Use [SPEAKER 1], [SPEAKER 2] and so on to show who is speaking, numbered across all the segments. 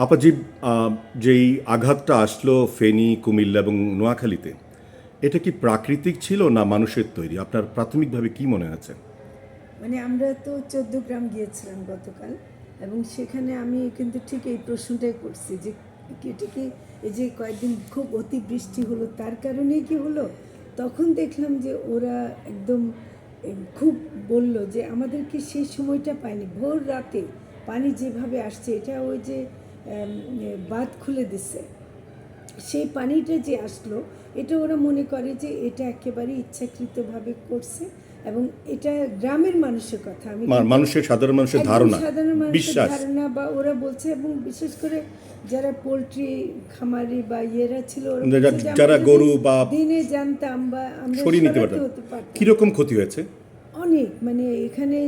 [SPEAKER 1] আপাজি, যেই আঘাতটা আসলো ফেনী, কুমিল্লা এবং নোয়াখালীতে, এটা কি প্রাকৃতিক ছিল না মানুষের তৈরি? আপনার প্রাথমিকভাবে কি মনে হচ্ছে?
[SPEAKER 2] মানে আমরা তো 14 গ্রাম গিয়েছিলাম গতকাল, এবং সেখানে আমি কিন্তু ঠিক এই প্রশ্নটাই করছি যে এটা কি এই যে কয়েকদিন খুব অতিবৃষ্টি হলো তার কারণেই কি হলো। তখন দেখলাম যে ওরা একদম খুব বলল যে আমাদেরকে সেই সময়টা পায়নি, ভোর রাতে পানি যেভাবে আসছে, এটা ওই যে বাঁধ খুলে দিছে, সেই পানিটা যে আসলো, এটা ওরা মনে করে যে এটা একেবারে ইচ্ছাকৃতভাবে করছে। এবং এটা গ্রামের মানুষের কথা, আমি
[SPEAKER 1] মানুষের, সাধারণ মানুষের
[SPEAKER 2] একদম
[SPEAKER 1] ধারণা,
[SPEAKER 2] সাধারণ মানুষের
[SPEAKER 1] বিশ্বাস।
[SPEAKER 2] ধারণা বা ওরা বলছে, এবং বিশেষ করে যারা পোলট্রি খামারি বা ইয়েরা ছিল, ওরা বলছে যে
[SPEAKER 1] যারা
[SPEAKER 2] আমরা যদি
[SPEAKER 1] গরু বা
[SPEAKER 2] দিনে জানতাম বা আমরা
[SPEAKER 1] সরিয়ে নিতে
[SPEAKER 2] সরাতে
[SPEAKER 1] পারতেন।
[SPEAKER 2] হতে পারতাম।
[SPEAKER 1] কিরকম ক্ষতি হয়েছে?
[SPEAKER 2] অনেক, মানে এখানে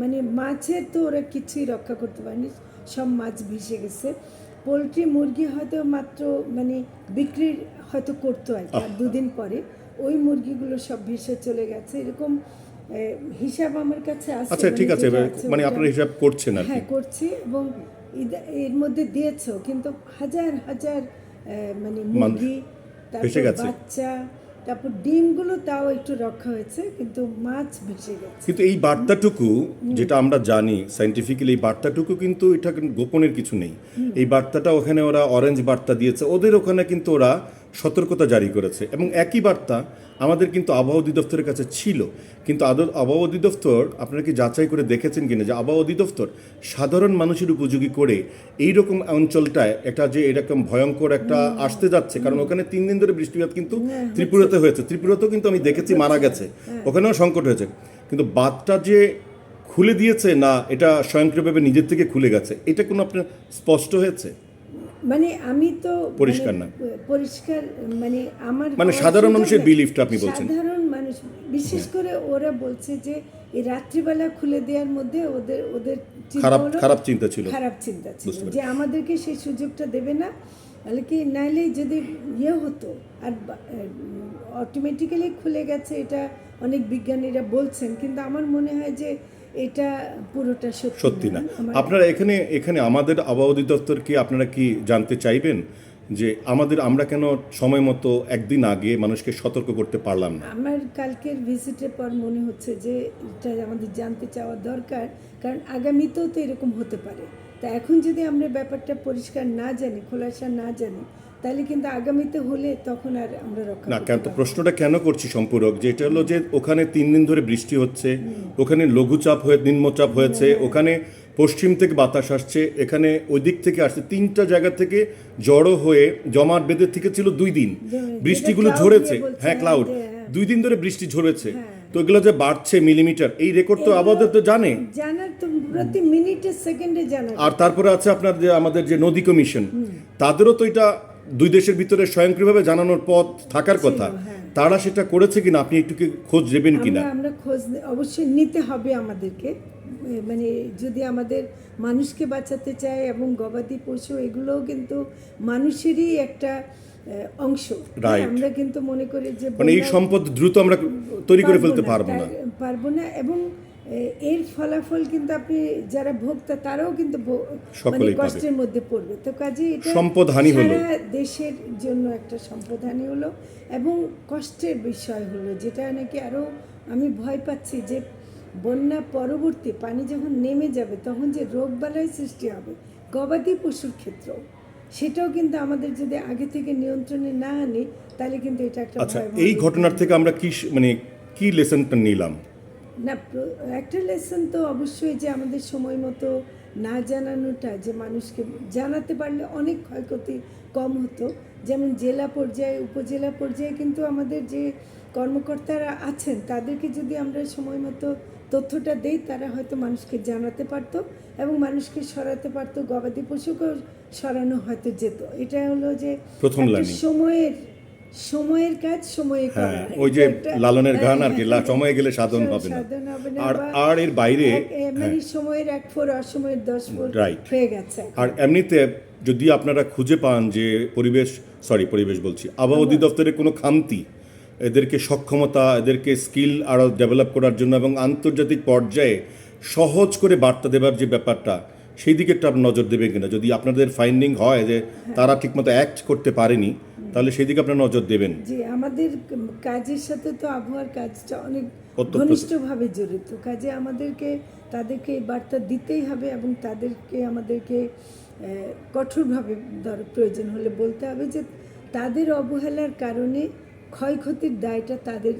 [SPEAKER 2] মানে মাছের তো ওরা কিছুই রক্ষা করতে পারেনি, সব মাছ ভেসে গেছে। পোলট্রি মুরগি হয়তো মাত্র মানে বিক্রির হয়তো করতো আর কি, আর দুদিন পরে ওই মুরগিগুলো সব ভেসে চলে গেছে, এরকম হিসাব আমার কাছে আছে।
[SPEAKER 1] আচ্ছা, ঠিক আছে,
[SPEAKER 2] যেটা আছে
[SPEAKER 1] মানে
[SPEAKER 2] ওটা
[SPEAKER 1] আপনারা হিসাব করছেন আর কি।
[SPEAKER 2] হ্যাঁ করছি, এবং এর মধ্যে দিয়েছেও, কিন্তু হাজার হাজার মানে মুরগি,
[SPEAKER 1] ভেসে
[SPEAKER 2] তারপর
[SPEAKER 1] গেছে।
[SPEAKER 2] বাচ্চা, তারপর ডিমগুলো তাও একটু রক্ষা হয়েছে, কিন্তু মাছ ভেসে গেছে।
[SPEAKER 1] কিন্তু এই বার্তাটুকু, যেটা আমরা জানি সাইন্টিফিক্যালি, এই বার্তাটুকু কিন্তু এটা কিন্তু গোপনের কিছু নেই। এই বার্তাটা ওখানে ওরা অরেঞ্জ বার্তা দিয়েছে, ওদের ওখানে কিন্তু ওরা সতর্কতা জারি করেছে, এবং একই বার্তা আমাদের কিন্তু আবহাওয়া অধিদপ্তরের কাছে ছিল। কিন্তু আবহাওয়া অধিদপ্তর, আপনারা কি যাচাই করে দেখেছেন কিনা যে আবহাওয়া অধিদপ্তর সাধারণ মানুষের উপযোগী করে এইরকম অঞ্চলটায় একটা যে এরকম ভয়ঙ্কর একটা আসতে যাচ্ছে, কারণ ওখানে 3 দিন ধরে বৃষ্টিপাত কিন্তু ত্রিপুরাতে হয়েছে, ত্রিপুরাতেও কিন্তু আমি দেখেছি মারা গেছে, ওখানেও সংকট হয়েছে। কিন্তু বাঁধটা যে খুলে দিয়েছে না, এটা স্বয়ংক্রিয়ভাবে নিজের থেকে খুলে গেছে, এটা কোনো আপনার স্পষ্ট হয়েছে?
[SPEAKER 2] মানে আমি তো
[SPEAKER 1] পরিষ্কার না,
[SPEAKER 2] পরিষ্কার, মানে আমার
[SPEAKER 1] মানে
[SPEAKER 2] হওয়ার
[SPEAKER 1] সাধারণ
[SPEAKER 2] সুযোগ
[SPEAKER 1] মানুষের
[SPEAKER 2] নেই।
[SPEAKER 1] বিলিফটা আপনি বলছেন।
[SPEAKER 2] সাধারণ মানুষ, বিশেষ করে ওরা বলছে যে এই রাত্রিবেলা খুলে দেওয়ার মধ্যে ওদের ওদের চিন্তা হলো,
[SPEAKER 1] খারাপ চিন্তা ছিল।
[SPEAKER 2] খারাপ চিন্তা ছিল
[SPEAKER 1] বুঝতে পেরেছি।
[SPEAKER 2] যে আমাদেরকে সেই সুযোগটা দেবে না, তাহলে কি নাইলে যদি ইয়ে হতো। আর অটোমেটিক্যালি খুলে গেছে, এটা অনেক বিজ্ঞানীরা বলছেন, কিন্তু আমার মনে হয় যে এটা পুরোটা
[SPEAKER 1] সত্যি না। আপনারা এখানে এখানে আমাদের আবহাওয়া অধিদপ্তরকে আপনারা কি জানতে চাইবেন যে আমরা কেন সময় মতো একদিন আগে মানুষকে সতর্ক করতে পারলাম না?
[SPEAKER 2] আমার কালকের ভিজিটের পর মনে হচ্ছে যে এটা আমাদের জানতে চাওয়া দরকার, কারণ আগামীতেও তো এরকম হতে পারে। তা এখন যদি আমরা ব্যাপারটা পরিষ্কার না জানি, খোলাসা না জানি, তাহলে কিন্তু আগামীতে হলে তখন আর আমরা রক্ষা
[SPEAKER 1] না,
[SPEAKER 2] করতে
[SPEAKER 1] কেন তো
[SPEAKER 2] পারবো না।
[SPEAKER 1] প্রশ্নটা কেন করছি সম্পূরক, যে এটা হলো যে ওখানে 3 দিন ধরে বৃষ্টি হচ্ছে, ওখানে লঘুচাপ হয়ে নিম্নচাপ হয়েছে, ওখানে পশ্চিম থেকে বাতাস আসছে, এখানে ওই দিক থেকে আসছে, 3টা জায়গা থেকে জড়ো হয়ে জমাট বেঁধে থেকে ছিল 2 দিন বৃষ্টিগুলো
[SPEAKER 2] যেটা
[SPEAKER 1] ঝরেছে।
[SPEAKER 2] cloud দিয়ে বলছে,
[SPEAKER 1] হ্যাঁ, ক্লাউড,
[SPEAKER 2] হ্যাঁ,
[SPEAKER 1] 2 দিন ধরে বৃষ্টি ঝরেছে।
[SPEAKER 2] হ্যাঁ।
[SPEAKER 1] তো এগুলো যে বাড়ছে মিলিমিটার, এই রেকর্ড তো আবহাওয়া তো জানে।
[SPEAKER 2] জানার তো প্রতি মিনিটে সেকেন্ডে জানার।
[SPEAKER 1] আর তারপরে আছে আপনার যে আমাদের যে নদী কমিশন, তাদেরও তো এটা 2 দেশের ভিতরে স্বয়ংক্রিয়ভাবে জানানোর পথ থাকার কথা।
[SPEAKER 2] হ্যাঁ।
[SPEAKER 1] তারা সেটা করেছে কিনা, আপনি একটু কি খোঁজ নেবেন কিনা?
[SPEAKER 2] আমরা খোঁজ অবশ্যই নিতে হবে আমাদেরকে, মানে যদি আমাদের মানুষকে বাঁচাতে চায়, এবং গবাদি পশু এগুলোও কিন্তু মানুষেরই একটা অংশ।
[SPEAKER 1] Right.
[SPEAKER 2] আমরা কিন্তু মনে করি যে
[SPEAKER 1] মানে এই সম্পদ দ্রুত আমরা তৈরি করে ফেলতে পারবো না।
[SPEAKER 2] পারবো না, এবং এর ফলাফল কিন্তু আপনি যারা ভোক্তা তারাও কিন্তু মানে
[SPEAKER 1] সকলেই পাবে।
[SPEAKER 2] কষ্টের মধ্যে পড়বে। তো কাজে এটা
[SPEAKER 1] সম্পদ হানি হলো।
[SPEAKER 2] সারা দেশের জন্য একটা সম্পদ হানি হলো, এবং কষ্টের বিষয় হলো, যেটা নাকি আরও আমি ভয় পাচ্ছি যে বন্যা পরবর্তী পানি যখন নেমে যাবে, তখন যে রোগবালাই সৃষ্টি হবে গবাদি পশুর ক্ষেত্রেও, সেটাও কিন্তু আমাদের যদি আগে থেকে নিয়ন্ত্রণে না আনি, তাহলে কিন্তু এটা একটা
[SPEAKER 1] আচ্ছা,
[SPEAKER 2] ভয়াবহ
[SPEAKER 1] এই ঘটনার থেকে আমরা কি মানে কি লেসনটা নিলাম?
[SPEAKER 2] না, একটা লেসন তো অবশ্যই যে আমাদের সময় মতো না জানানোটা, যে মানুষকে জানাতে পারলে অনেক ক্ষয়ক্ষতি কম হতো। যেমন জেলা পর্যায়ে, উপজেলা পর্যায়ে কিন্তু আমাদের যে কর্মকর্তারা আছেন, তাদেরকে যদি আমরা সময় মতো তথ্যটা দেই, তারা হয়তো মানুষকে জানাতে পারতো এবং মানুষকে সরাতে পারতো, গবাদি পশুকেও সরানো হয়তো যেত। এটা হলো যে
[SPEAKER 1] প্রথম
[SPEAKER 2] একটা
[SPEAKER 1] লাইনে।
[SPEAKER 2] সময়ের কাজ সময়ে করা।
[SPEAKER 1] হ্যাঁ, ওই যে লালনের গান আর কি, সময় গেলে সাধন হবে না।
[SPEAKER 2] সাধন হবে না,
[SPEAKER 1] আর
[SPEAKER 2] বা
[SPEAKER 1] আর এর বাইরে
[SPEAKER 2] মানে সময়ের 1 ফোর অসময়ের 10 ফোর
[SPEAKER 1] Right.
[SPEAKER 2] হয়ে গেছে।
[SPEAKER 1] আর এমনিতে যদি আপনারা খুঁজে পান যে পরিবেশ বলছি, আবহাওয়া অধিদপ্তরের কোনো খামতি, এদেরকে সক্ষমতা, এদেরকে স্কিল আরও ডেভেলপ করার জন্য এবং আন্তর্জাতিক পর্যায়ে সহজ করে বার্তা দেবার যে ব্যাপারটা, সেই দিকে একটু আপনি নজর দেবেন কিনা, যদি আপনাদের ফাইন্ডিং হয় যে তারা ঠিকমতো অ্যাক্ট করতে পারেনি, তাহলে সেই দিকে আপনার নজর দেবেন।
[SPEAKER 2] যে আমাদের কাজের সাথে তো আবহাওয়ার কাজটা অনেক
[SPEAKER 1] ওতপ্রোত।
[SPEAKER 2] ঘনিষ্ঠভাবে জড়িত, কাজে আমাদেরকে তাদেরকে এই বার্তা দিতেই হবে এবং আমাদেরকে কঠোরভাবে প্রয়োজন হলে বলতে হবে যে তাদের অবহেলার কারণে ক্ষয়ক্ষতির দায়টা তাদের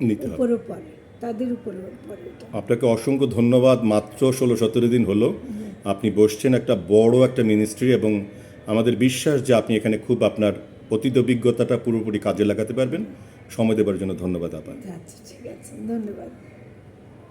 [SPEAKER 1] নিতে হবে।
[SPEAKER 2] উপরও পড়ে, তাদের উপরও পড়ে এটা।
[SPEAKER 1] আপনাকে অসংখ্য ধন্যবাদ। মাত্র 16-17 দিন হলো আপনি বসছেন একটা বড় একটা মিনিস্ট্রি, এবং আমাদের বিশ্বাস যে আপনি এখানে খুব আপনার অতীত অভিজ্ঞতাটা পুরোপুরি কাজে লাগাতে পারবেন। সময় দেওয়ার জন্য ধন্যবাদ আপনার।
[SPEAKER 2] আচ্ছা, ঠিক আছে, ধন্যবাদ।